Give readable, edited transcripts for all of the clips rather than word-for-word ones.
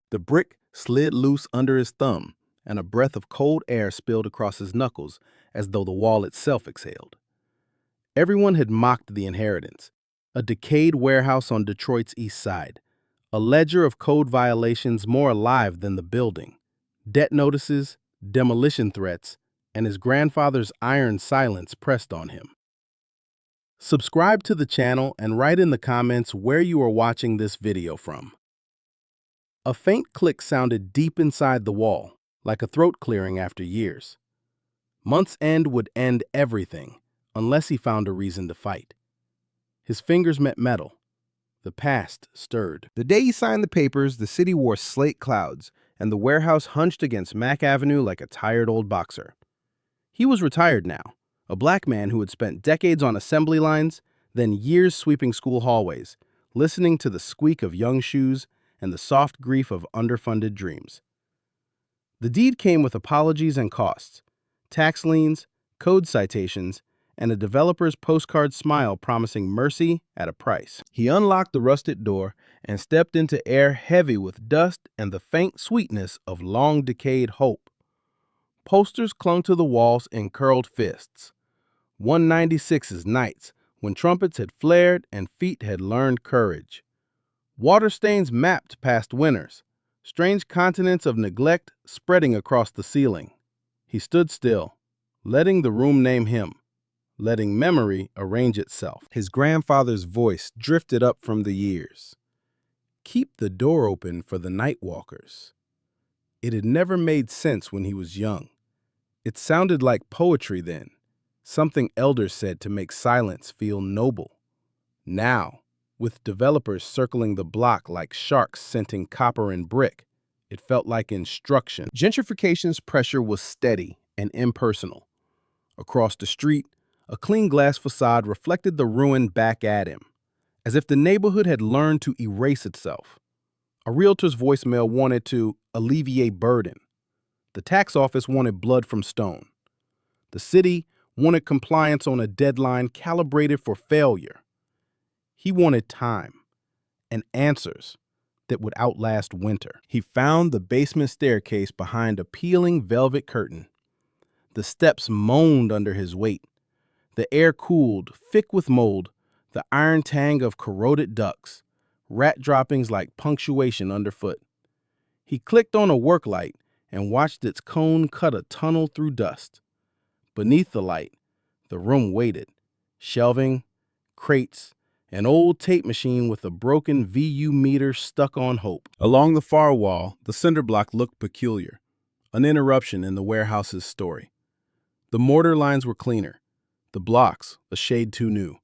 The brick slid loose under his thumb, and a breath of cold air spilled across his knuckles as though the wall itself exhaled. Everyone had mocked the inheritance, a decayed warehouse on Detroit's east side, a ledger of code violations more alive than the building, debt notices, demolition threats, and his grandfather's iron silence pressed on him. Subscribe to the channel and write in the comments where you are watching this video from. A faint click sounded deep inside the wall, like a throat clearing after years. Month's end would end everything, unless he found a reason to fight. His fingers met metal. The past stirred. The day he signed the papers, the city wore slate clouds, and the warehouse hunched against Mack Avenue like a tired old boxer. He was retired now, a black man who had spent decades on assembly lines, then years sweeping school hallways, listening to the squeak of young shoes and the soft grief of underfunded dreams. The deed came with apologies and costs, tax liens, code citations, and a developer's postcard smile promising mercy at a price. He unlocked the rusted door and stepped into air heavy with dust and the faint sweetness of long-decayed hope. Posters clung to the walls in curled fists. 196's nights, when trumpets had flared and feet had learned courage. Water stains mapped past winters, strange continents of neglect spreading across the ceiling. He stood still, letting the room name him, letting memory arrange itself. His grandfather's voice drifted up from the years. Keep the door open for the night walkers. It had never made sense when he was young. It sounded like poetry then, something elders said to make silence feel noble. Now, with developers circling the block like sharks scenting copper and brick, it felt like instruction. Gentrification's pressure was steady and impersonal. Across the street, a clean glass facade reflected the ruin back at him, as if the neighborhood had learned to erase itself. A realtor's voicemail wanted to alleviate burden. The tax office wanted blood from stone. The city wanted compliance on a deadline calibrated for failure. He wanted time and answers that would outlast winter. He found the basement staircase behind a peeling velvet curtain. The steps moaned under his weight. The air cooled, thick with mold, the iron tang of corroded ducts, rat droppings like punctuation underfoot. He clicked on a work light and watched its cone cut a tunnel through dust. Beneath the light, the room waited. Shelving, crates, an old tape machine with a broken VU meter stuck on hope. Along the far wall, the cinder block looked peculiar, an interruption in the warehouse's story. The mortar lines were cleaner, the blocks a shade too new,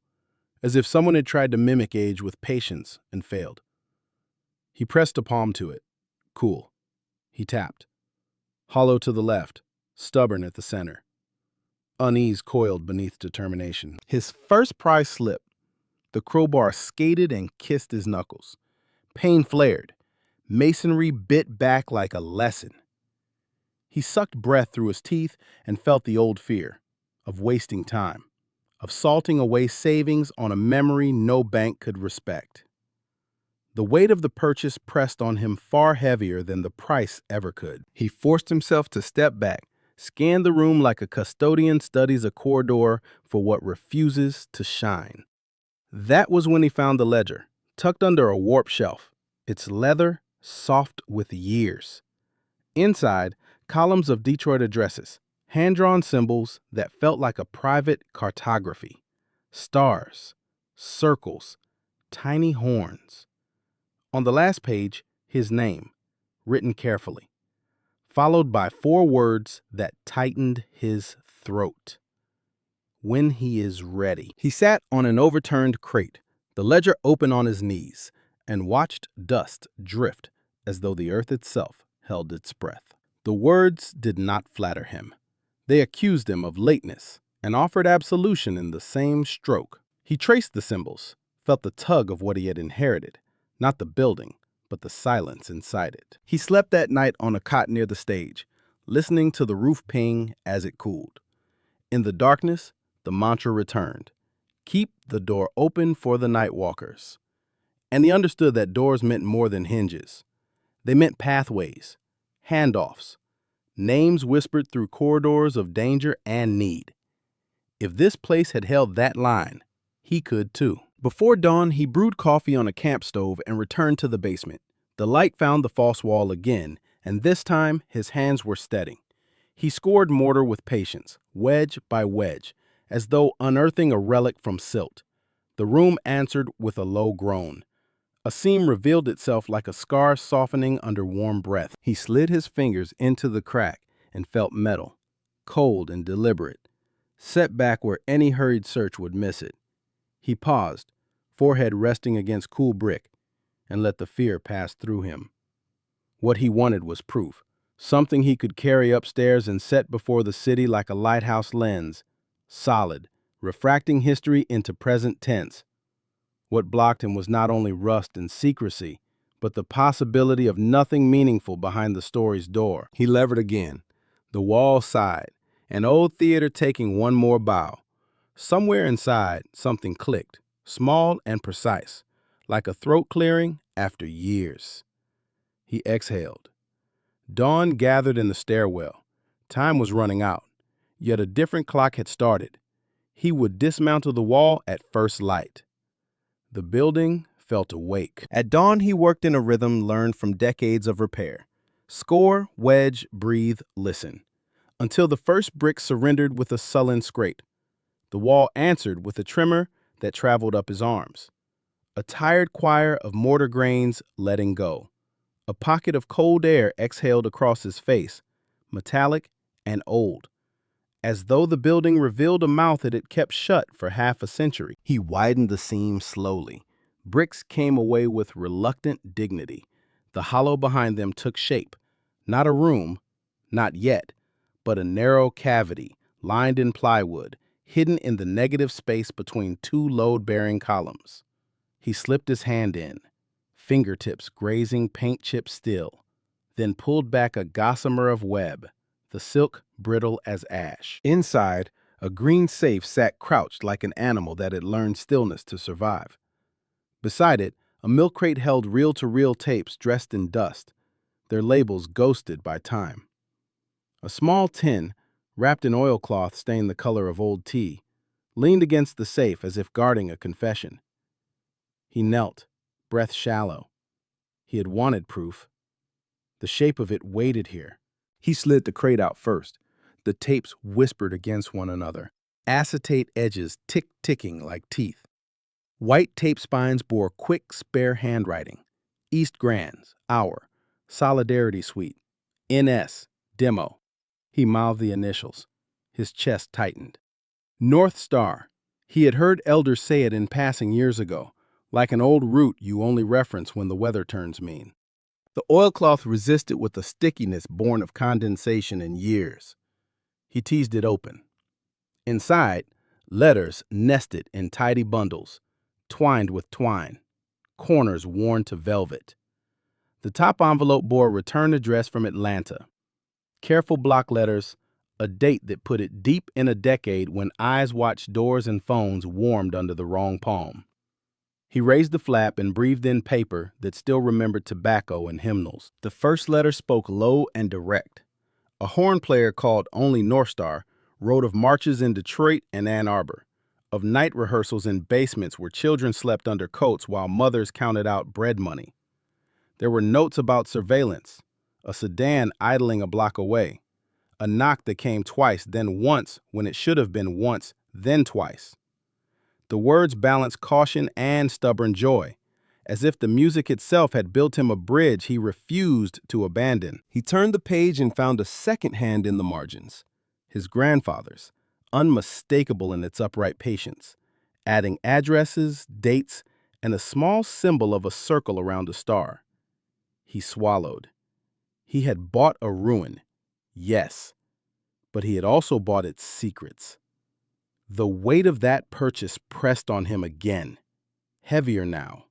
as if someone had tried to mimic age with patience and failed. He pressed a palm to it. Cool. He tapped. Hollow to the left, stubborn at the center. Unease coiled beneath determination. His first pry slipped. The crowbar skated and kissed his knuckles. Pain flared. Masonry bit back like a lesson. He sucked breath through his teeth and felt the old fear of wasting time, of salting away savings on a memory no bank could respect. The weight of the purchase pressed on him far heavier than the price ever could. He forced himself to step back, scan the room like a custodian studies a corridor for what refuses to shine. That was when he found the ledger, tucked under a warped shelf, its leather soft with years. Inside, columns of Detroit addresses, hand-drawn symbols that felt like a private cartography. Stars, circles, tiny horns. On the last page, his name, written carefully, followed by 4 words that tightened his throat. When he is ready. He sat on an overturned crate, the ledger open on his knees, and watched dust drift as though the earth itself held its breath. The words did not flatter him. They accused him of lateness and offered absolution in the same stroke. He traced the symbols, felt the tug of what he had inherited, not the building, but the silence inside it. He slept that night on a cot near the stage, listening to the roof ping as it cooled. In the darkness, the mantra returned. Keep the door open for the night walkers. And he understood that doors meant more than hinges. They meant pathways, handoffs, names whispered through corridors of danger and need. If this place had held that line, he could too. Before dawn, he brewed coffee on a camp stove and returned to the basement. The light found the false wall again, and this time his hands were steady. He scored mortar with patience, wedge by wedge, as though unearthing a relic from silt. The room answered with a low groan. A seam revealed itself like a scar softening under warm breath. He slid his fingers into the crack and felt metal, cold and deliberate, set back where any hurried search would miss it. He paused, forehead resting against cool brick, and let the fear pass through him. What he wanted was proof, something he could carry upstairs and set before the city like a lighthouse lens, solid, refracting history into present tense. What blocked him was not only rust and secrecy, but the possibility of nothing meaningful behind the story's door. He levered again. The wall sighed, an old theater taking one more bow. Somewhere inside, something clicked, small and precise, like a throat clearing after years. He exhaled. Dawn gathered in the stairwell. Time was running out, yet a different clock had started. He would dismantle the wall at first light. The building felt awake. At dawn, he worked in a rhythm learned from decades of repair. Score, wedge, breathe, listen. Until the first brick surrendered with a sullen scrape. The wall answered with a tremor that traveled up his arms. A tired choir of mortar grains letting go. A pocket of cold air exhaled across his face, metallic and old, as though the building revealed a mouth it had kept shut for half a century. He widened the seam slowly. Bricks came away with reluctant dignity. The hollow behind them took shape. Not a room, not yet, but a narrow cavity, lined in plywood, hidden in the negative space between two load-bearing columns. He slipped his hand in, fingertips grazing paint chips still, then pulled back a gossamer of web, the silk brittle as ash. Inside, a green safe sat crouched like an animal that had learned stillness to survive. Beside it, a milk crate held reel-to-reel tapes dressed in dust, their labels ghosted by time. A small tin, wrapped in oilcloth stained the color of old tea, leaned against the safe as if guarding a confession. He knelt, breath shallow. He had wanted proof. The shape of it waited here. He slid the crate out first. The tapes whispered against one another, acetate edges ticking like teeth. White tape spines bore quick, spare handwriting. East Grands, Hour, Solidarity Suite, NS, Demo. He mouthed the initials. His chest tightened. North Star. He had heard elders say it in passing years ago, like an old route you only reference when the weather turns mean. The oilcloth resisted with a stickiness born of condensation and years. He teased it open. Inside, letters nested in tidy bundles, twined with twine, corners worn to velvet. The top envelope bore a return address from Atlanta. Careful block letters, a date that put it deep in a decade when eyes watched doors and phones warmed under the wrong palm. He raised the flap and breathed in paper that still remembered tobacco and hymnals. The first letter spoke low and direct. A horn player called Only North Star wrote of marches in Detroit and Ann Arbor, of night rehearsals in basements where children slept under coats while mothers counted out bread money. There were notes about surveillance, a sedan idling a block away, a knock that came twice, then once when it should have been once, then twice. The words balanced caution and stubborn joy, as if the music itself had built him a bridge he refused to abandon. He turned the page and found a second hand in the margins, his grandfather's, unmistakable in its upright patience, adding addresses, dates, and a small symbol of a circle around a star. He swallowed. He had bought a ruin, yes, but he had also bought its secrets. The weight of that purchase pressed on him again, heavier now,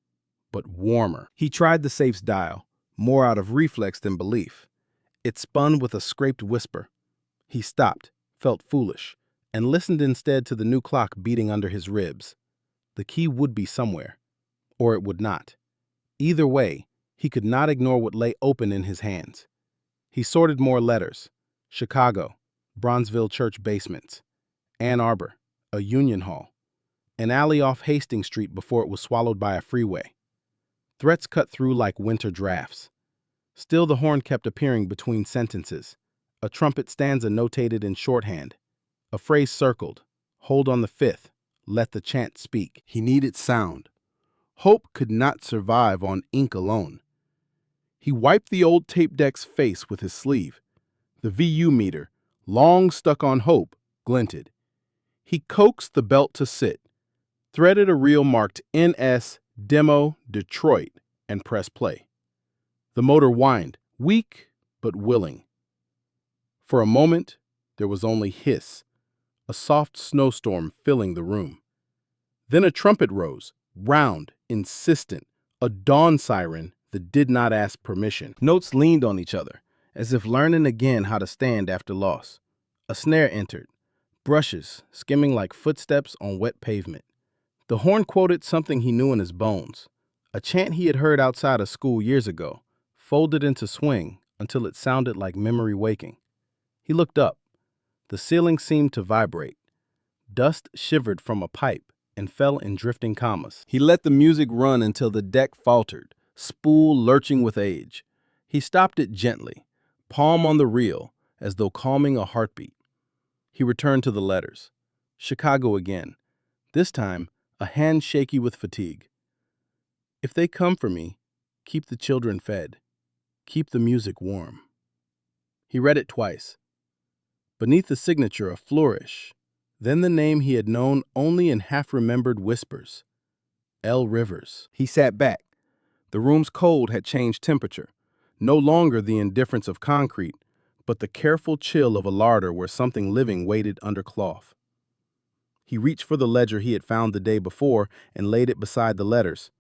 but warmer. He tried the safe's dial, more out of reflex than belief. It spun with a scraped whisper. He stopped, felt foolish, and listened instead to the new clock beating under his ribs. The key would be somewhere, or it would not. Either way, He could not ignore what lay open in his hands. He sorted more letters. Chicago, Bronzeville Church basements, Ann Arbor, a Union Hall, an alley off Hastings Street before it was swallowed by a freeway. Threats cut through like winter drafts. Still the horn kept appearing between sentences. A trumpet stanza notated in shorthand. A phrase circled. Hold on the 5th. Let the chant speak. He needed sound. Hope could not survive on ink alone. He wiped the old tape deck's face with his sleeve. The VU meter, long stuck on hope, glinted. He coaxed the belt to sit, threaded a reel marked NS Demo Detroit, and pressed play. The motor whined, weak but willing. For a moment, there was only hiss, a soft snowstorm filling the room. Then a trumpet rose, round, insistent, a dawn siren that did not ask permission. Notes leaned on each other, as if learning again how to stand after loss. A snare entered, brushes skimming like footsteps on wet pavement. The horn quoted something he knew in his bones, a chant he had heard outside of school years ago, folded into swing until it sounded like memory waking. He looked up. The ceiling seemed to vibrate. Dust shivered from a pipe and fell in drifting commas. He let the music run until the deck faltered, spool lurching with age. He stopped it gently, palm on the reel, as though calming a heartbeat. He returned to the letters. Chicago again. This time, a hand shaky with fatigue. If they come for me, keep the children fed. Keep the music warm. He read it twice. Beneath the signature, a flourish. Then the name he had known only in half-remembered whispers. L. Rivers. He sat back. The room's cold had changed temperature. No longer the indifference of concrete, but the careful chill of a larder where something living waited under cloth. He reached for the ledger he had found the day before and laid it beside the letters.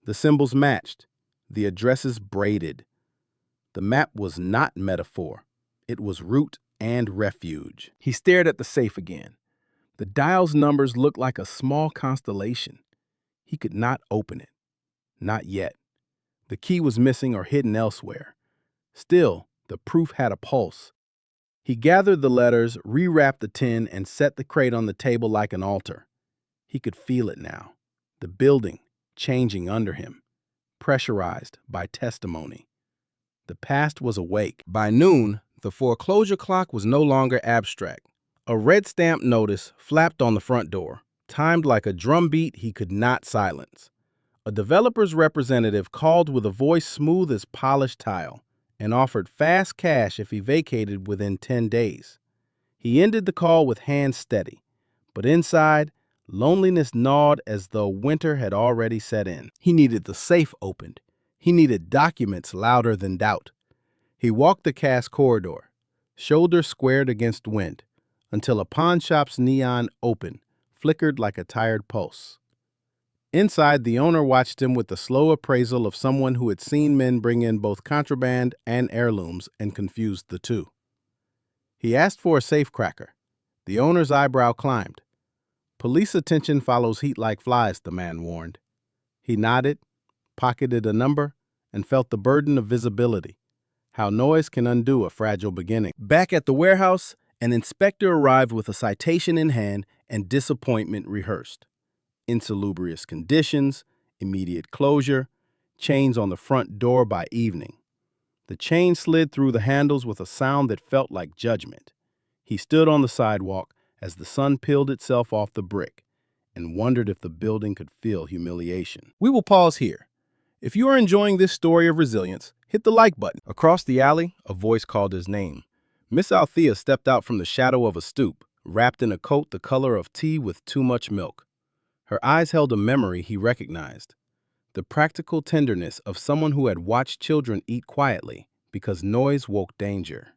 The symbols matched, the addresses braided. The map was not metaphor. It was root and refuge. He stared at the safe again. The dial's numbers looked like a small constellation. He could not open it. Not yet. The key was missing or hidden elsewhere. Still, the proof had a pulse. He gathered the letters, rewrapped the tin, and set the crate on the table like an altar. He could feel it now. The building changing under him, pressurized by testimony. The past was awake. By noon, the foreclosure clock was no longer abstract. A red stamp notice flapped on the front door, timed like a drumbeat he could not silence. A developer's representative called with a voice smooth as polished tile and offered fast cash if he vacated within 10 days. He ended the call with hands steady, but inside, loneliness gnawed as though winter had already set in. He needed the safe opened. He needed documents louder than doubt. He walked the cast corridor, shoulders squared against wind, until a pawn shop's neon opened, flickered like a tired pulse. Inside, the owner watched him with the slow appraisal of someone who had seen men bring in both contraband and heirlooms and confused the two. He asked for a safecracker. The owner's eyebrow climbed. Police attention follows heat like flies, the man warned. He nodded, pocketed a number, and felt the burden of visibility. How noise can undo a fragile beginning. Back at the warehouse, an inspector arrived with a citation in hand and disappointment rehearsed. Insalubrious conditions, immediate closure, chains on the front door by evening. The chain slid through the handles with a sound that felt like judgment. He stood on the sidewalk as the sun peeled itself off the brick and wondered if the building could feel humiliation. We will pause here. If you are enjoying this story of resilience, hit the like button. Across the alley, a voice called his name. Miss Althea stepped out from the shadow of a stoop, wrapped in a coat the color of tea with too much milk. Her eyes held a memory he recognized, the practical tenderness of someone who had watched children eat quietly because noise woke danger.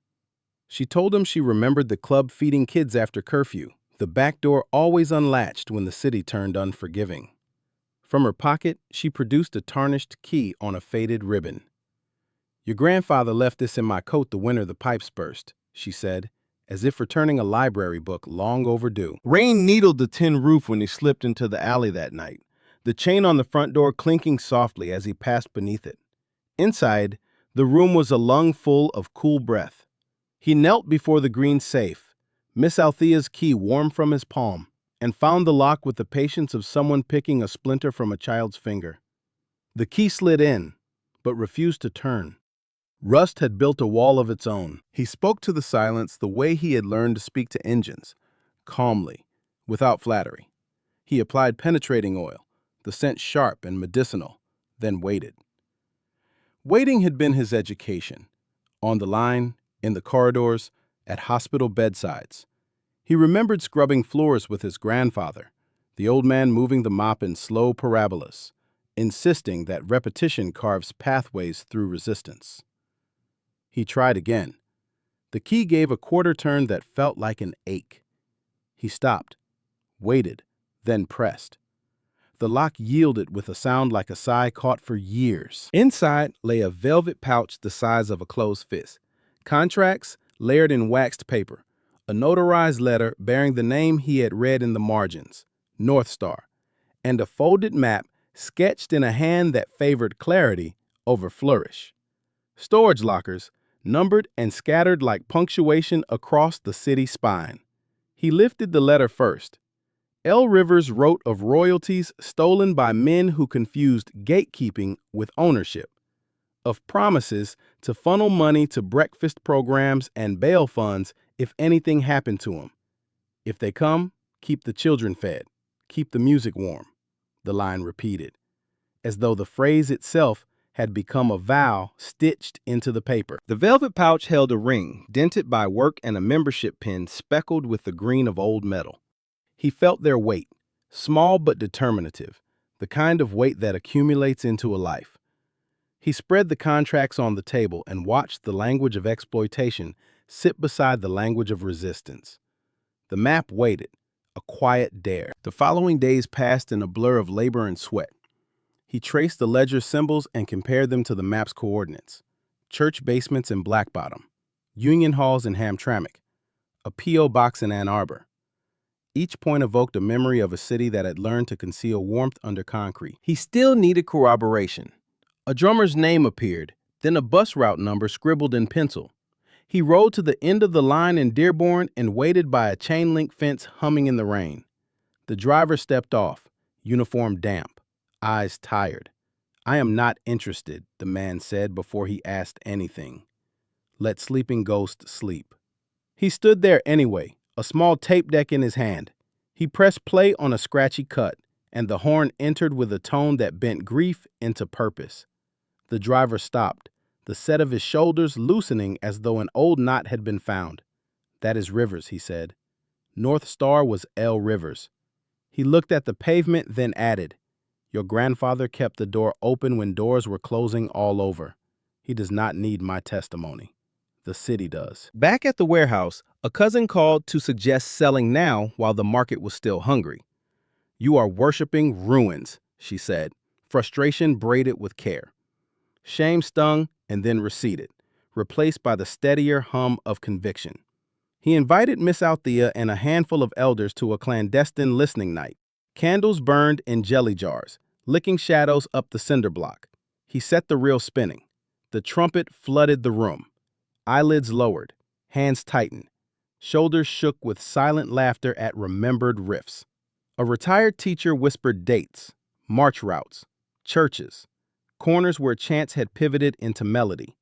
She told him she remembered the club feeding kids after curfew, the back door always unlatched when the city turned unforgiving. From her pocket, she produced a tarnished key on a faded ribbon. "Your grandfather left this in my coat the winter the pipes burst," she said, as if returning a library book long overdue. Rain needled the tin roof when he slipped into the alley that night, the chain on the front door clinking softly as he passed beneath it. Inside, the room was a lung full of cool breath. He knelt before the green safe, Miss Althea's key warm from his palm, and found the lock with the patience of someone picking a splinter from a child's finger. The key slid in, but refused to turn. Rust had built a wall of its own. He spoke to the silence the way he had learned to speak to engines, calmly, without flattery. He applied penetrating oil, the scent sharp and medicinal, then waited. Waiting had been his education. On the line, in the corridors, at hospital bedsides. He remembered scrubbing floors with his grandfather, the old man moving the mop in slow parabolas, insisting that repetition carves pathways through resistance. He tried again. The key gave a quarter turn that felt like an ache. He stopped, waited, then pressed. The lock yielded with a sound like a sigh caught for years. Inside lay a velvet pouch the size of a closed fist. Contracts layered in waxed paper. A notarized letter bearing the name he had read in the margins, North Star, and a folded map sketched in a hand that favored clarity over flourish. Storage lockers, numbered and scattered like punctuation across the city spine. He lifted the letter first. L. Rivers wrote of royalties stolen by men who confused gatekeeping with ownership, of promises to funnel money to breakfast programs and bail funds if anything happened to him. If they come, keep the children fed, keep the music warm, the line repeated, as though the phrase itself had become a vow stitched into the paper. The velvet pouch held a ring, dented by work and a membership pin speckled with the green of old metal. He felt their weight, small but determinative, the kind of weight that accumulates into a life. He spread the contracts on the table and watched the language of exploitation sit beside the language of resistance. The map waited, a quiet dare. The following days passed in a blur of labor and sweat. He traced the ledger symbols and compared them to the map's coordinates. Church basements in Black Bottom, Union Halls in Hamtramck, a P.O. box in Ann Arbor. Each point evoked a memory of a city that had learned to conceal warmth under concrete. He still needed corroboration. A drummer's name appeared, then a bus route number scribbled in pencil. He rode to the end of the line in Dearborn and waited by a chain-link fence humming in the rain. The driver stepped off, uniform damp, eyes tired. "I am not interested," the man said before he asked anything. Let sleeping ghosts sleep. He stood there anyway, a small tape deck in his hand. He pressed play on a scratchy cut, and the horn entered with a tone that bent grief into purpose. The driver stopped, the set of his shoulders loosening as though an old knot had been found. "That is Rivers," he said. North Star was L. Rivers. He looked at the pavement, then added, "Your grandfather kept the door open when doors were closing all over. He does not need my testimony. The city does." Back at the warehouse, a cousin called to suggest selling now while the market was still hungry. "You are worshiping ruins," she said, frustration braided with care. Shame stung and then receded, replaced by the steadier hum of conviction. He invited Miss Althea and a handful of elders to a clandestine listening night. Candles burned in jelly jars, licking shadows up the cinder block. He set the reel spinning. The trumpet flooded the room. Eyelids lowered, hands tightened, shoulders shook with silent laughter at remembered riffs. A retired teacher whispered dates, march routes, churches, corners where chants had pivoted into melody.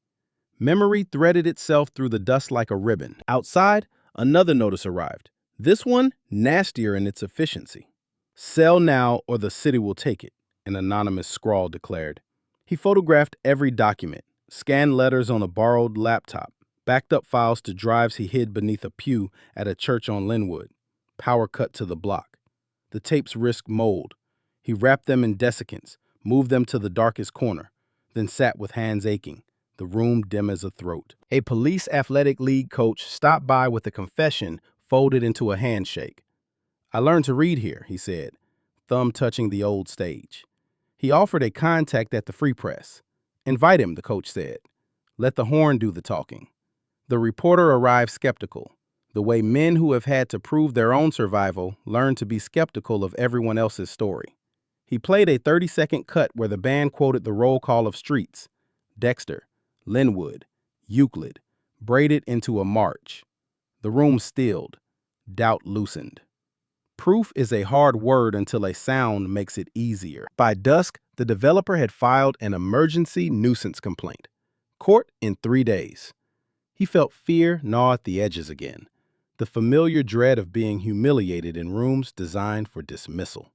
Memory threaded itself through the dust like a ribbon. Outside, another notice arrived. This one, nastier in its efficiency. "Sell now or the city will take it," an anonymous scrawl declared. He photographed every document, scanned letters on a borrowed laptop, backed up files to drives he hid beneath a pew at a church on Linwood. Power cut to the block. The tapes risked mold. He wrapped them in desiccants, moved them to the darkest corner, then sat with hands aching, the room dim as a throat. A police athletic league coach stopped by with a confession folded into a handshake. "I learned to read here," he said, thumb touching the old stage. He offered a contact at the Free Press. "Invite him," the coach said. "Let the horn do the talking." The reporter arrived skeptical, the way men who have had to prove their own survival learn to be skeptical of everyone else's story. He played a 30-second cut where the band quoted the roll call of streets, Dexter, Linwood, Euclid, braided into a march. The room stilled. Doubt loosened. Proof is a hard word until a sound makes it easier. By dusk, the developer had filed an emergency nuisance complaint. Court in 3 days. He felt fear gnaw at the edges again, the familiar dread of being humiliated in rooms designed for dismissal.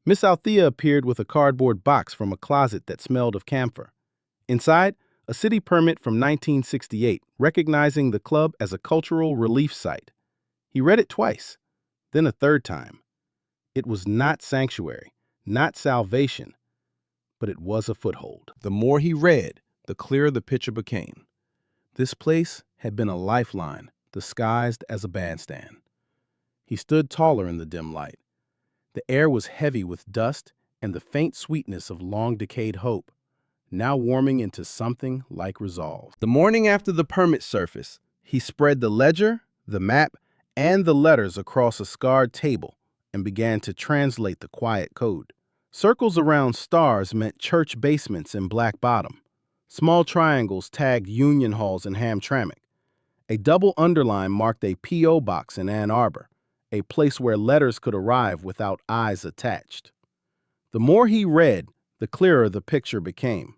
Miss Althea appeared with a cardboard box from a closet that smelled of camphor. Inside, a city permit from 1968 recognizing the club as a cultural relief site. He read it twice, then a third time. It was not sanctuary, not salvation, but it was a foothold. The more he read, the clearer the picture became. This place had been a lifeline, disguised as a bandstand. He stood taller in the dim light. The air was heavy with dust and the faint sweetness of long-decayed hope, now warming into something like resolve. The morning after the permit surfaced, he spread the ledger, the map, and the letters across a scarred table and began to translate the quiet code. Circles around stars meant church basements in Black Bottom. Small triangles tagged union halls in Hamtramck. A double underline marked a P.O. box in Ann Arbor, a place where letters could arrive without eyes attached. The more he read, the clearer the picture became.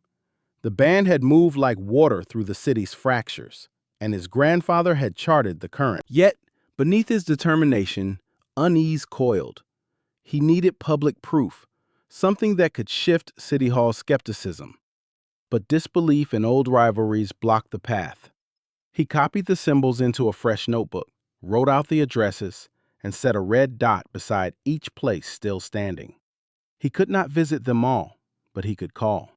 The band had moved like water through the city's fractures, and his grandfather had charted the current. Yet, beneath his determination, unease coiled. He needed public proof, something that could shift City Hall skepticism. But disbelief in old rivalries blocked the path. He copied the symbols into a fresh notebook, wrote out the addresses, and set a red dot beside each place still standing. He could not visit them all, but he could call.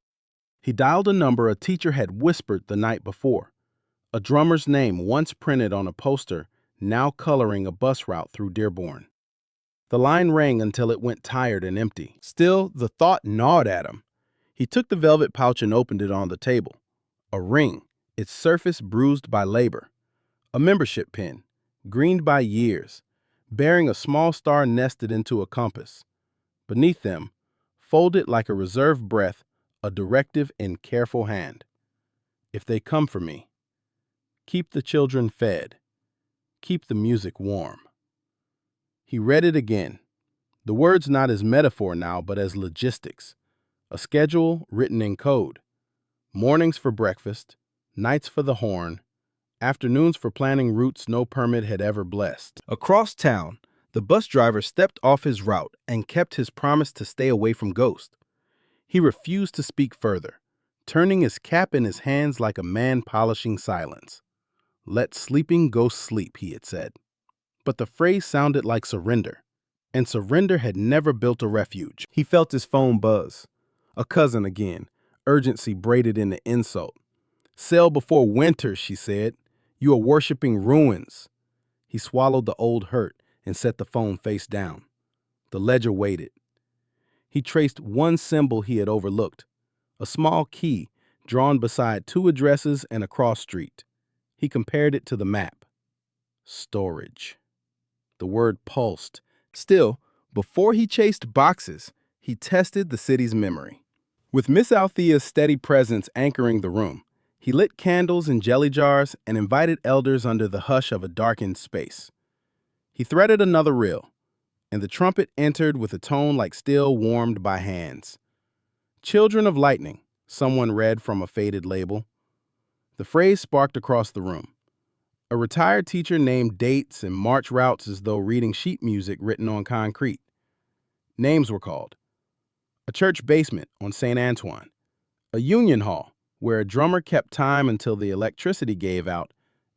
He dialed a number a teacher had whispered the night before, a drummer's name once printed on a poster, now coloring a bus route through Dearborn. The line rang until it went tired and empty. Still, the thought gnawed at him. He took the velvet pouch and opened it on the table. A ring, its surface bruised by labor. A membership pin, greened by years, bearing a small star nested into a compass. Beneath them, folded like a reserved breath, a directive in careful hand. If they come for me, keep the children fed. Keep the music warm. He read it again, the words not as metaphor now, but as logistics. A schedule written in code. Mornings for breakfast, nights for the horn, afternoons for planning routes no permit had ever blessed. Across town, the bus driver stepped off his route and kept his promise to stay away from Ghost. He refused to speak further, turning his cap in his hands like a man polishing silence. Let sleeping ghosts sleep, he had said. But the phrase sounded like surrender, and surrender had never built a refuge. He felt his phone buzz. A cousin again, urgency braided into insult. Sail before winter, she said. You are worshiping ruins. He swallowed the old hurt and set the phone face down. The ledger waited. He traced one symbol he had overlooked, a small key drawn beside 2 addresses and a cross street. He compared it to the map. Storage. The word pulsed. Still, before he chased boxes, he tested the city's memory. With Miss Althea's steady presence anchoring the room, he lit candles in jelly jars and invited elders under the hush of a darkened space. He threaded another reel, and the trumpet entered with a tone like steel warmed by hands. Children of Lightning, someone read from a faded label. The phrase sparked across the room. A retired teacher named dates and march routes as though reading sheet music written on concrete. Names were called. A church basement on St. Antoine. A union hall where a drummer kept time until the electricity gave out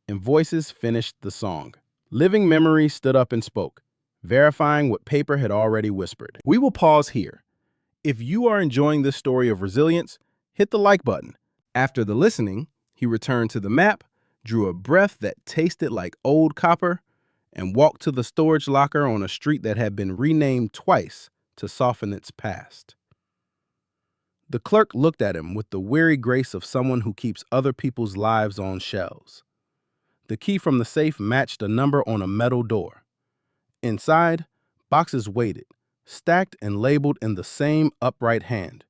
and voices finished the song. Living memory stood up and spoke, verifying what paper had already whispered. We will pause here. If you are enjoying this story of resilience, hit the like button. After the listening, he returned to the map, drew a breath that tasted like old copper, and walked to the storage locker on a street that had been renamed twice to soften its past. The clerk looked at him with the weary grace of someone who keeps other people's lives on shelves. The key from the safe matched a number on a metal door. Inside, boxes waited, stacked and labeled in the same upright hand.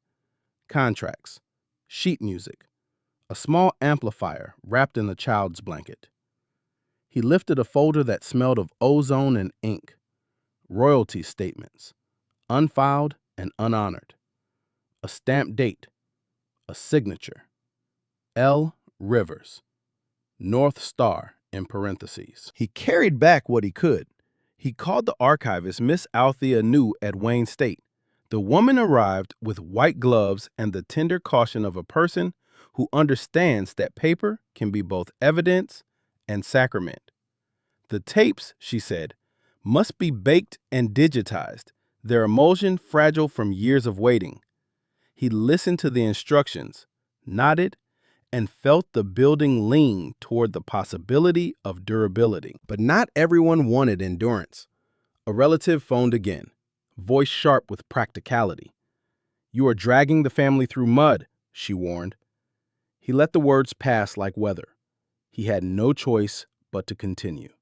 Contracts, sheet music, a small amplifier wrapped in a child's blanket. He lifted a folder that smelled of ozone and ink, royalty statements, unfiled and unhonored, a stamped date, a signature, L. Rivers, North Star in parentheses. He carried back what he could. He called the archivist Miss Althea New at Wayne State. The woman arrived with white gloves and the tender caution of a person who understands that paper can be both evidence and sacrament. The tapes, she said, must be baked and digitized, their emulsion fragile from years of waiting. He listened to the instructions, nodded, and felt the building lean toward the possibility of durability. But not everyone wanted endurance. A relative phoned again, voice sharp with practicality. "You are dragging the family through mud," she warned. He let the words pass like weather. He had no choice but to continue.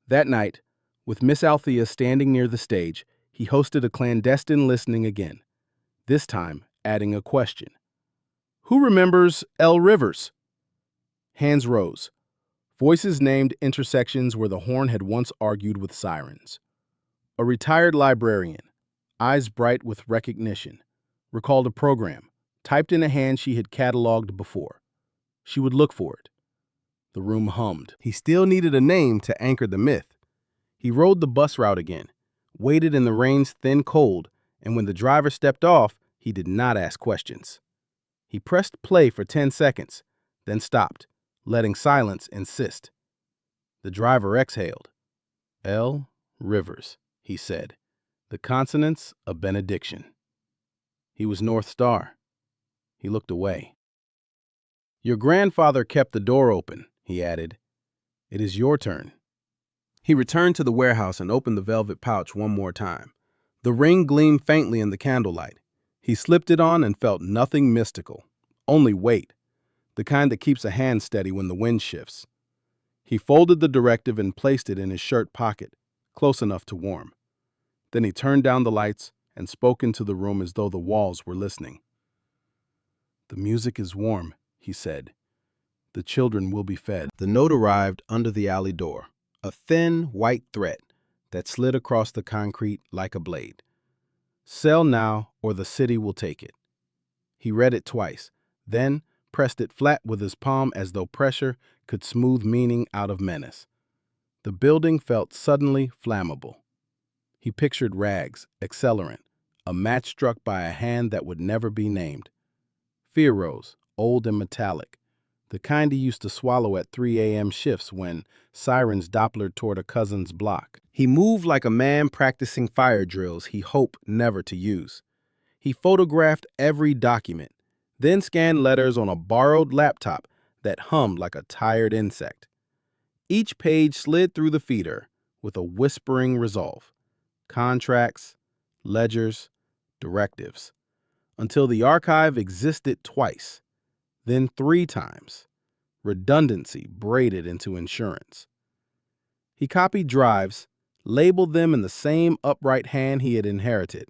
That night, with Miss Althea standing near the stage, he hosted a clandestine listening again, this time adding a question. "Who remembers L. Rivers?" Hands rose. Voices named intersections where the horn had once argued with sirens. A retired librarian, eyes bright with recognition, recalled a program, typed in a hand she had cataloged before. She would look for it. The room hummed. He still needed a name to anchor the myth. He rode the bus route again, waited in the rain's thin cold, and when the driver stepped off, he did not ask questions. He pressed play for 10 seconds, then stopped, letting silence insist. The driver exhaled. L. Rivers, he said, the consonants a benediction. He was North Star. He looked away. "Your grandfather kept the door open," he added. "It is your turn." He returned to the warehouse and opened the velvet pouch one more time. The ring gleamed faintly in the candlelight. He slipped it on and felt nothing mystical, only weight, the kind that keeps a hand steady when the wind shifts. He folded the directive and placed it in his shirt pocket, close enough to warm. Then he turned down the lights and spoke into the room as though the walls were listening. "The music is warm," he said. "The children will be fed." The note arrived under the alley door, a thin, white thread that slid across the concrete like a blade. "Sell now, or the city will take it." He read it twice, then pressed it flat with his palm as though pressure could smooth meaning out of menace. The building felt suddenly flammable. He pictured rags, accelerant, a match struck by a hand that would never be named. Fear rose, old and metallic, the kind he used to swallow at 3 a.m. shifts when sirens Dopplered toward a cousin's block. He moved like a man practicing fire drills he hoped never to use. He photographed every document, then scanned letters on a borrowed laptop that hummed like a tired insect. Each page slid through the feeder with a whispering resolve. Contracts, ledgers, directives, until the archive existed twice, then 3 times. Redundancy braided into insurance. He copied drives, labeled them in the same upright hand he had inherited,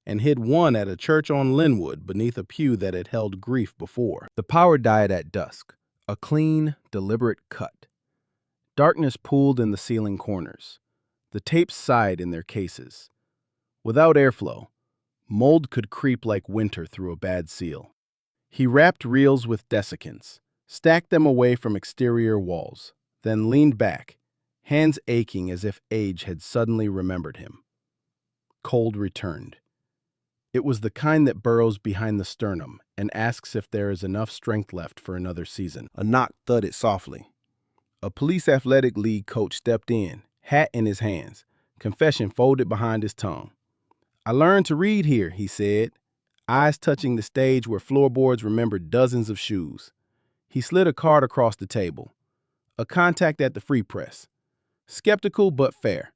and hid one at a church on Linwood beneath a pew that had held grief before. The power died at dusk, a clean, deliberate cut. Darkness pooled in the ceiling corners. The tapes sighed in their cases. Without airflow, mold could creep like winter through a bad seal. He wrapped reels with desiccants, stacked them away from exterior walls, then leaned back, hands aching as if age had suddenly remembered him. Cold returned. It was the kind that burrows behind the sternum and asks if there is enough strength left for another season. A knock thudded softly. A police athletic league coach stepped in, hat in his hands, confession folded behind his tongue. "I learned to read here," he said, eyes touching the stage where floorboards remembered dozens of shoes. He slid a card across the table. "A contact at the Free Press. Skeptical but fair.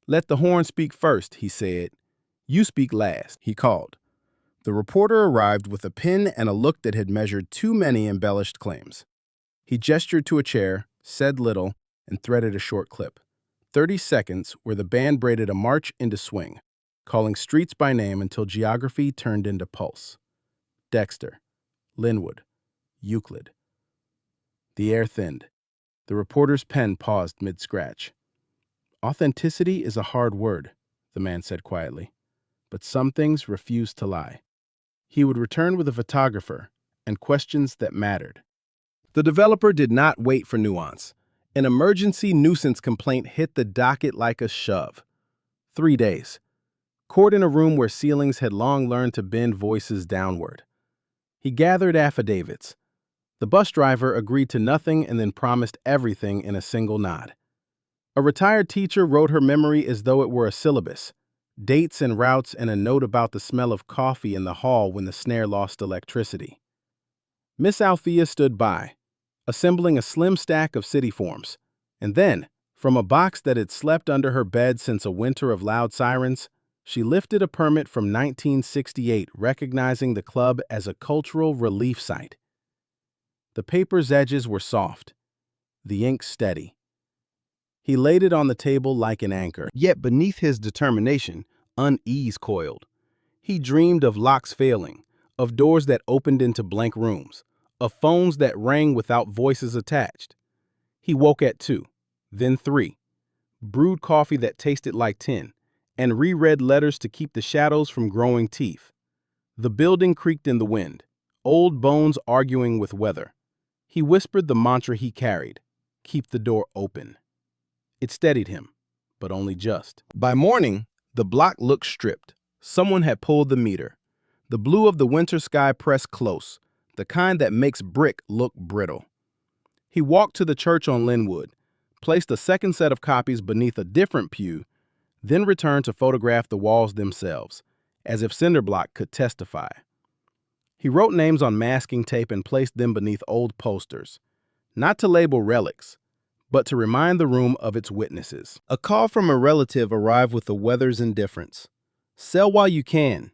Let the horn speak first," he said. "You speak last," he called. The reporter arrived with a pen and a look that had measured too many embellished claims. He gestured to a chair, said little, and threaded a short clip. 30 seconds where the band braided a march into swing, calling streets by name until geography turned into pulse. Dexter, Linwood, Euclid. The air thinned. The reporter's pen paused mid-scratch. Authenticity is a hard word, the man said quietly, but some things refuse to lie. He would return with a photographer and questions that mattered. The developer did not wait for nuance. An emergency nuisance complaint hit the docket like a shove. 3 days. Court in a room where ceilings had long learned to bend voices downward. He gathered affidavits. The bus driver agreed to nothing and then promised everything in a single nod. A retired teacher wrote her memory as though it were a syllabus, dates and routes and a note about the smell of coffee in the hall when the snare lost electricity. Miss Althea stood by, assembling a slim stack of city forms, and then, from a box that had slept under her bed since a winter of loud sirens, she lifted a permit from 1968 recognizing the club as a cultural relief site. The paper's edges were soft, the ink steady. He laid it on the table like an anchor, yet beneath his determination, unease coiled. He dreamed of locks failing, of doors that opened into blank rooms, of phones that rang without voices attached. He woke at 2, then 3, brewed coffee that tasted like tin, and reread letters to keep the shadows from growing teeth. The building creaked in the wind, old bones arguing with weather. He whispered the mantra he carried, "Keep the door open." It steadied him, but only just. By morning, the block looked stripped. Someone had pulled the meter. The blue of the winter sky pressed close, the kind that makes brick look brittle. He walked to the church on Linwood, placed a second set of copies beneath a different pew, then returned to photograph the walls themselves, as if Cinderblock could testify. He wrote names on masking tape and placed them beneath old posters, not to label relics, but to remind the room of its witnesses. A call from a relative arrived with the weather's indifference. Sell while you can.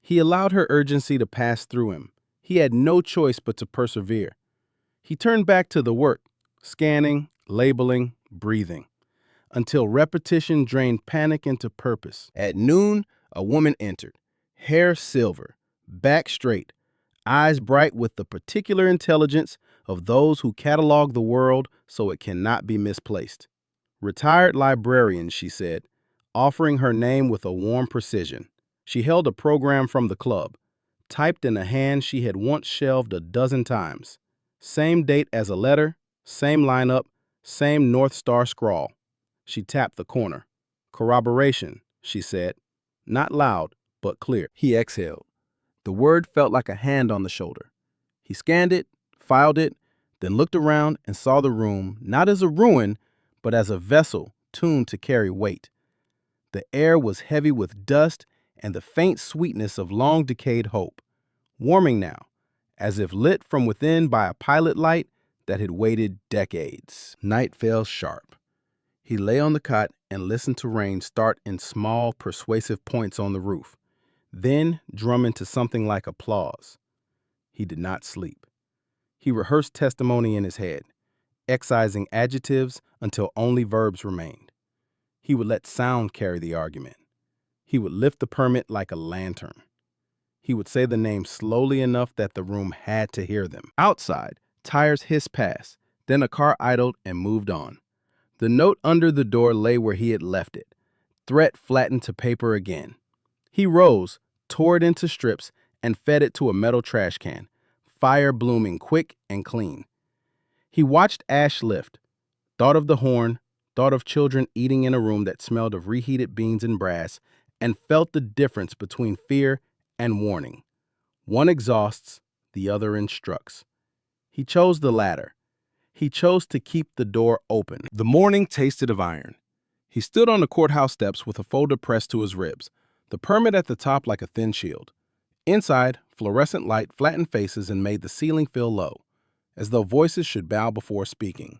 He allowed her urgency to pass through him. He had no choice but to persevere. He turned back to the work, scanning, labeling, breathing, until repetition drained panic into purpose. At noon, a woman entered, hair silver, back straight, eyes bright with the particular intelligence of those who catalog the world so it cannot be misplaced. Retired librarian, she said, offering her name with a warm precision. She held a program from the club, typed in a hand she had once shelved a dozen times. Same date as a letter, same lineup, same North Star scrawl. She tapped the corner. Corroboration, she said. Not loud, but clear. He exhaled. The word felt like a hand on the shoulder. He scanned it, filed it, then looked around and saw the room not as a ruin, but as a vessel tuned to carry weight. The air was heavy with dust and the faint sweetness of long-decayed hope, warming now, as if lit from within by a pilot light that had waited decades. Night fell sharp. He lay on the cot and listened to rain start in small, persuasive points on the roof, then drum into something like applause. He did not sleep. He rehearsed testimony in his head, excising adjectives until only verbs remained. He would let sound carry the argument. He would lift the permit like a lantern. He would say the names slowly enough that the room had to hear them. Outside, tires hissed past, then a car idled and moved on. The note under the door lay where he had left it, threat flattened to paper again. He rose, tore it into strips, and fed it to a metal trash can, fire blooming quick and clean. He watched ash lift, thought of the horn, thought of children eating in a room that smelled of reheated beans and brass, and felt the difference between fear and warning. One exhausts, the other instructs. He chose the latter. He chose to keep the door open. The morning tasted of iron. He stood on the courthouse steps with a folder pressed to his ribs, the permit at the top like a thin shield. Inside, fluorescent light flattened faces and made the ceiling feel low, as though voices should bow before speaking.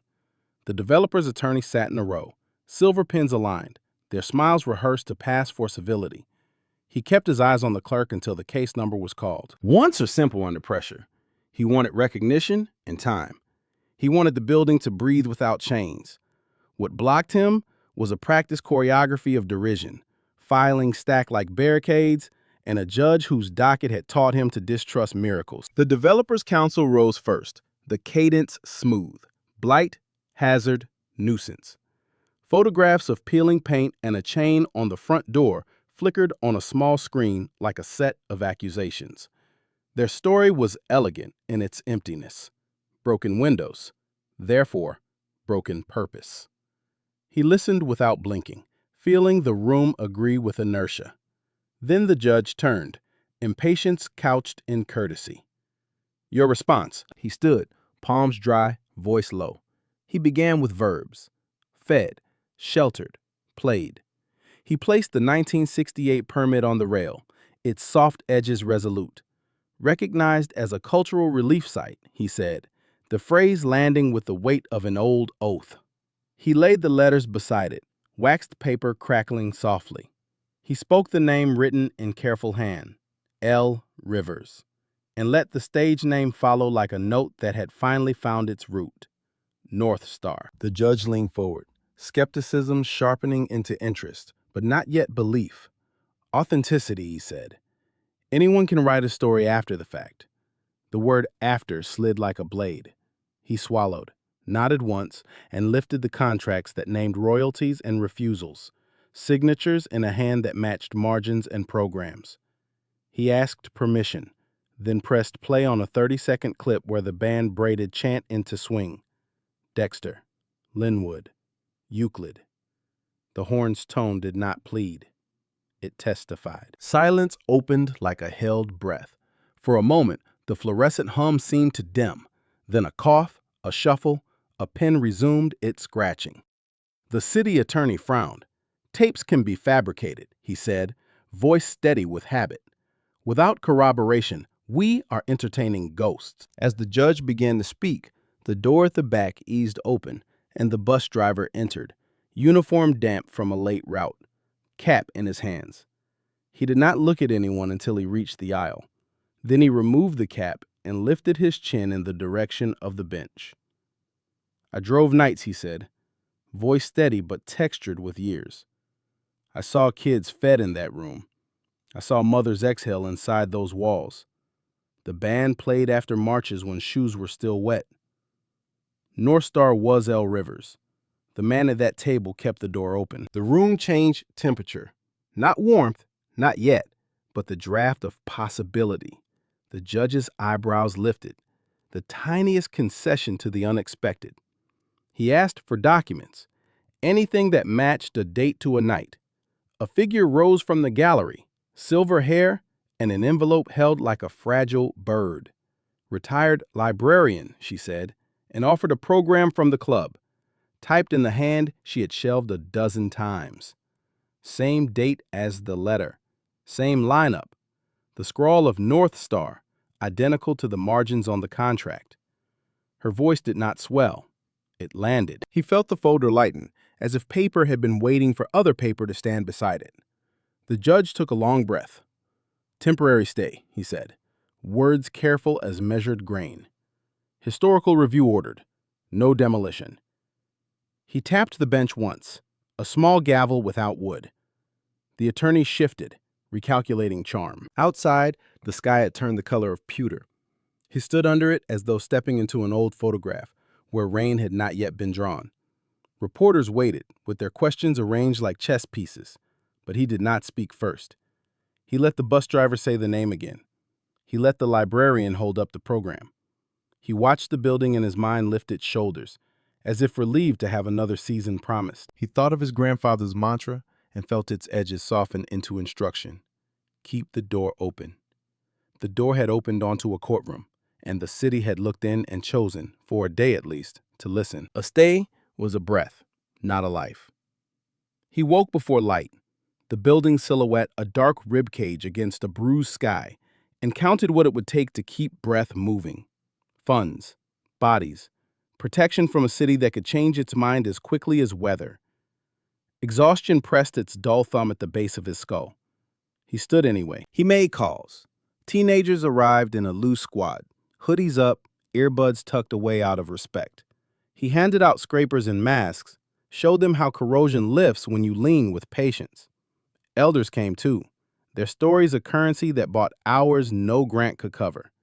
The developer's attorney sat in a row, silver pens aligned, their smiles rehearsed to pass for civility. He kept his eyes on the clerk until the case number was called. Wants are simple under pressure. He wanted recognition and time. He wanted the building to breathe without chains. What blocked him was a practiced choreography of derision, filing stacked like barricades, and a judge whose docket had taught him to distrust miracles. The developers' council rose first, the cadence smooth. Blight, hazard, nuisance. Photographs of peeling paint and a chain on the front door flickered on a small screen like a set of accusations. Their story was elegant in its emptiness. Broken windows, therefore, broken purpose. He listened without blinking, feeling the room agree with inertia. Then the judge turned, impatience couched in courtesy. Your response. He stood, palms dry, voice low. He began with verbs. Fed, sheltered, played. He placed the 1968 permit on the rail, its soft edges resolute. Recognized as a cultural relief site, he said, the phrase landing with the weight of an old oath. He laid the letters beside it, waxed paper crackling softly. He spoke the name written in careful hand, L. Rivers, and let the stage name follow like a note that had finally found its root, North Star. The judge leaned forward, skepticism sharpening into interest, but not yet belief. Authenticity, he said. Anyone can write a story after the fact. The word after slid like a blade. He swallowed, nodded once, and lifted the contracts that named royalties and refusals, signatures in a hand that matched margins and programs. He asked permission, then pressed play on a 30-second clip where the band braided chant into swing. Dexter, Linwood, Euclid. The horn's tone did not plead. It testified. Silence opened like a held breath. For a moment, the fluorescent hum seemed to dim. Then a cough, a shuffle, a pen resumed its scratching. The city attorney frowned. Tapes can be fabricated, he said, voice steady with habit. Without corroboration, we are entertaining ghosts. As the judge began to speak, the door at the back eased open, and the bus driver entered, uniform damp from a late route, cap in his hands. He did not look at anyone until he reached the aisle. Then he removed the cap and lifted his chin in the direction of the bench. I drove nights, he said, voice steady but textured with years. I saw kids fed in that room. I saw mothers exhale inside those walls. The band played after marches when shoes were still wet. North Star was L. Rivers. The man at that table kept the door open. The room changed temperature. Not warmth, not yet, but the draft of possibility. The judge's eyebrows lifted, the tiniest concession to the unexpected. He asked for documents, anything that matched a date to a night. A figure rose from the gallery, silver hair and an envelope held like a fragile bird. Retired librarian, she said, and offered a program from the club. Typed in the hand she had shelved a dozen times. Same date as the letter. Same lineup. The scrawl of North Star, identical to the margins on the contract. Her voice did not swell. It landed. He felt the folder lighten, as if paper had been waiting for other paper to stand beside it. The judge took a long breath. Temporary stay, he said, words careful as measured grain. Historical review ordered. No demolition. He tapped the bench once, a small gavel without wood. The attorney shifted, recalculating charm. Outside, the sky had turned the color of pewter. He stood under it as though stepping into an old photograph, where rain had not yet been drawn. Reporters waited, with their questions arranged like chess pieces, but he did not speak first. He let the bus driver say the name again. He let the librarian hold up the program. He watched the building and his mind lift its shoulders, as if relieved to have another season promised. He thought of his grandfather's mantra and felt its edges soften into instruction. Keep the door open. The door had opened onto a courtroom, and the city had looked in and chosen, for a day at least, to listen. A stay was a breath, not a life. He woke before light, the building silhouette a dark ribcage against a bruised sky, and counted what it would take to keep breath moving. Funds, bodies, protection from a city that could change its mind as quickly as weather. Exhaustion pressed its dull thumb at the base of his skull. He stood anyway. He made calls. Teenagers arrived in a loose squad, hoodies up, earbuds tucked away out of respect. He handed out scrapers and masks, showed them how corrosion lifts when you lean with patience. Elders came too. their stories a currency that bought hours no grant could cover.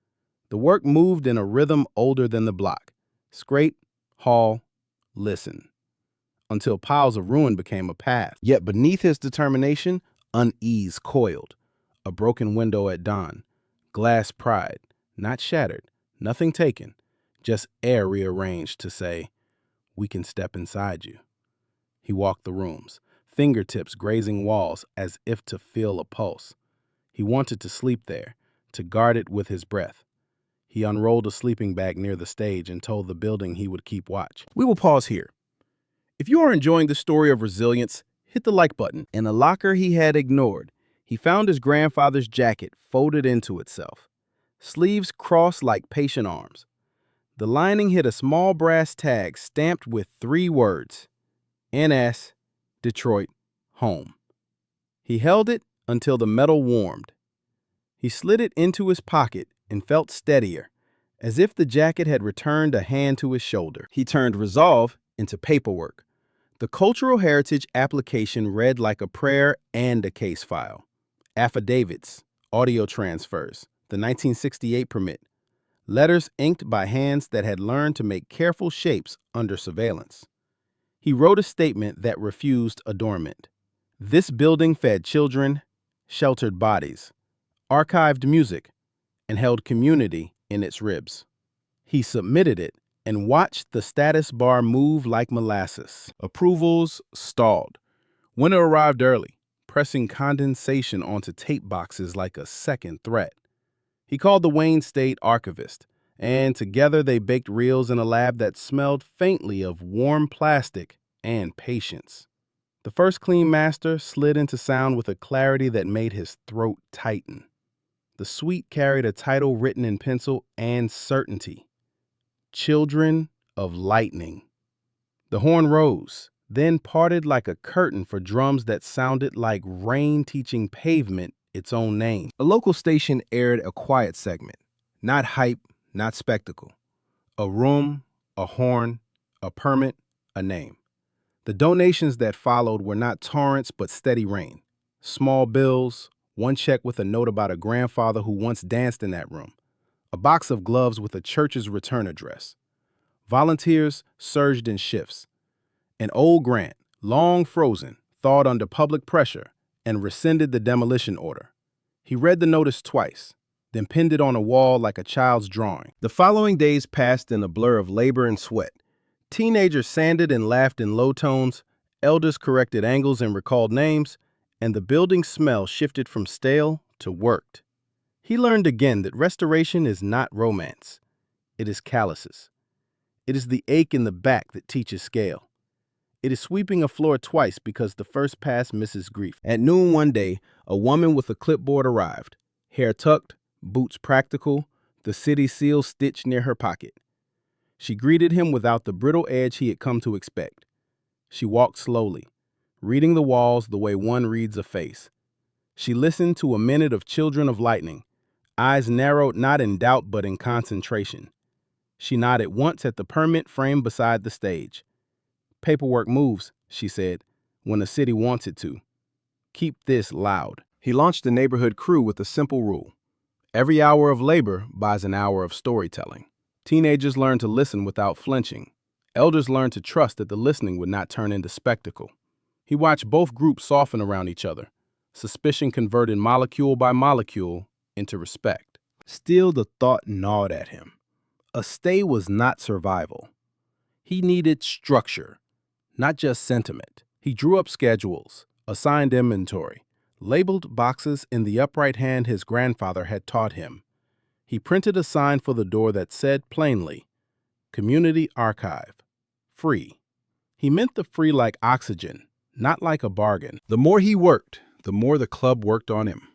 The work moved in a rhythm older than the block. Scrape, haul, listen, until piles of ruin became a path. Yet beneath his determination, unease coiled. A broken window at dawn, glass pried, not shattered, nothing taken, just air rearranged to say, "We can step inside you." He walked the rooms, fingertips grazing walls as if to feel a pulse. He wanted to sleep there, to guard it with his breath. He unrolled a sleeping bag near the stage and told the building he would keep watch. We will pause here. If you are enjoying the story of resilience, hit the like button. In a locker he had ignored, he found his grandfather's jacket folded into itself, sleeves crossed like patient arms. The lining hid a small brass tag stamped with 3 words, NS, Detroit, home. He held it until the metal warmed. He slid it into his pocket and felt steadier, as if the jacket had returned a hand to his shoulder. He turned resolve into paperwork. The cultural heritage application read like a prayer and a case file. Affidavits, audio transfers, the 1968 permit, letters inked by hands that had learned to make careful shapes under surveillance. He wrote a statement that refused adornment. This building fed children, sheltered bodies, archived music, and held community in its ribs. He submitted it and watched the status bar move like molasses. Approvals stalled. Winter arrived early, pressing condensation onto tape boxes like a second threat. He called the Wayne State archivist, and together they baked reels in a lab that smelled faintly of warm plastic and patience. The first clean master slid into sound with a clarity that made his throat tighten. The suite carried a title written in pencil and certainty. Children of Lightning. The horn rose, then parted like a curtain for drums that sounded like rain teaching pavement its own name. A local station aired a quiet segment. Not hype, not spectacle. A room, a horn, a permit, a name. The donations that followed were not torrents but steady rain. Small bills, one check with a note about a grandfather who once danced in that room, a box of gloves with a church's return address. Volunteers surged in shifts. An old grant, long frozen, thawed under public pressure and rescinded the demolition order. He read the notice twice, then pinned it on a wall like a child's drawing. The following days passed in a blur of labor and sweat. Teenagers sanded and laughed in low tones, elders corrected angles and recalled names, and the building's smell shifted from stale to worked. He learned again that restoration is not romance. It is calluses. It is the ache in the back that teaches scale. It is sweeping a floor twice because the first pass misses grief. At noon one day, a woman with a clipboard arrived, hair tucked, boots practical, the city seal stitched near her pocket. She greeted him without the brittle edge he had come to expect. She walked slowly, reading the walls the way one reads a face. She listened to a minute of Children of Lightning, eyes narrowed not in doubt but in concentration. She nodded once at the permit framed beside the stage. Paperwork moves, she said, when the city wants it to. Keep this loud. He launched the neighborhood crew with a simple rule. Every hour of labor buys an hour of storytelling. Teenagers learned to listen without flinching. Elders learned to trust that the listening would not turn into spectacle. He watched both groups soften around each other, suspicion converted molecule by molecule into respect. Still, the thought gnawed at him. A stay was not survival. He needed structure, not just sentiment. He drew up schedules, assigned inventory, labeled boxes in the upright hand his grandfather had taught him. He printed a sign for the door that said plainly, Community Archive, free. He meant the free like oxygen, not like a bargain. The more he worked, the more the club worked on him.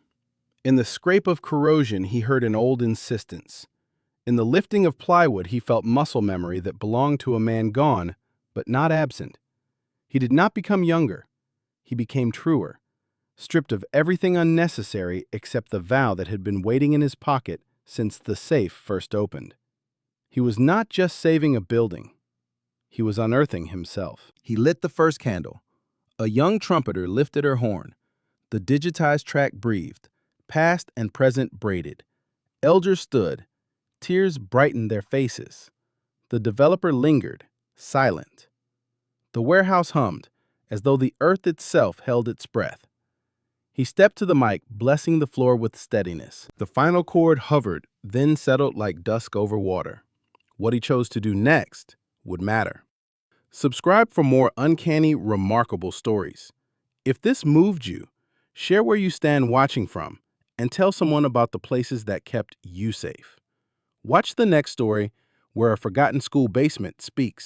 In the scrape of corrosion, he heard an old insistence. In the lifting of plywood, he felt muscle memory that belonged to a man gone, but not absent. He did not become younger. He became truer, stripped of everything unnecessary except the vow that had been waiting in his pocket since the safe first opened. He was not just saving a building. He was unearthing himself. He lit the first candle. A young trumpeter lifted her horn. The digitized track breathed, past and present braided. Elders stood, tears brightened their faces. The developer lingered, silent. The warehouse hummed, as though the earth itself held its breath. He stepped to the mic, blessing the floor with steadiness. The final chord hovered, then settled like dusk over water. What he chose to do next would matter. Subscribe for more uncanny, remarkable stories. If this moved you, share where you stand watching from, and tell someone about the places that kept you safe. Watch the next story, where a forgotten school basement speaks.